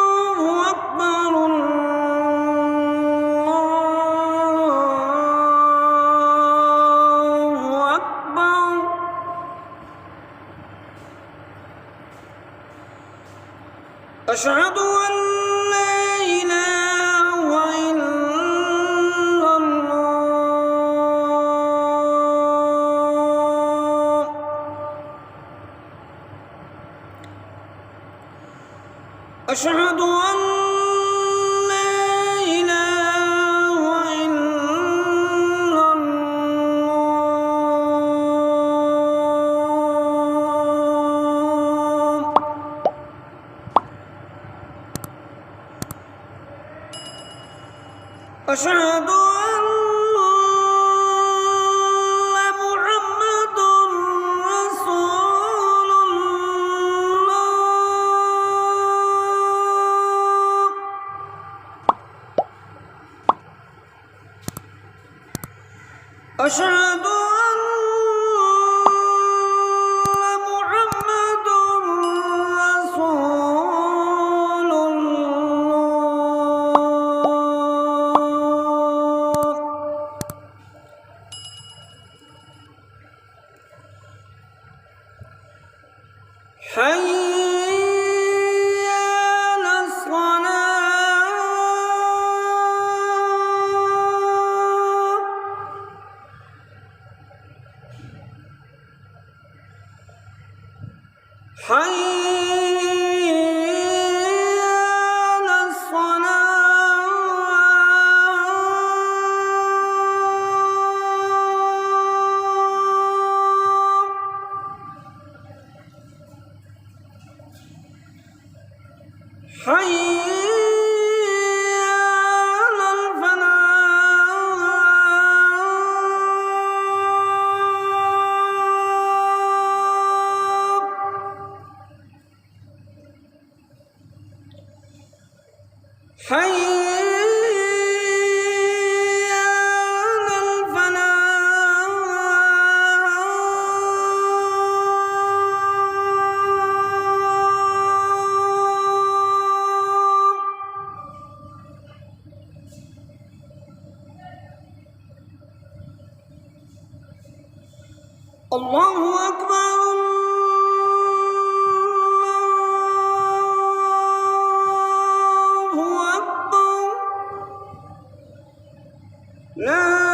الله أكبر الله أكبر. أشهد أن لا إله إلا الله. أشهد أن لا إله إلا الله. أشهد أن محمدًا رسول الله. أشهد أن محمدًا رسول الله. حي على الصلاة. حي على الصلاة. حي على الفلاح. حي على الفلاح. الله أكبر الله أكبر. لا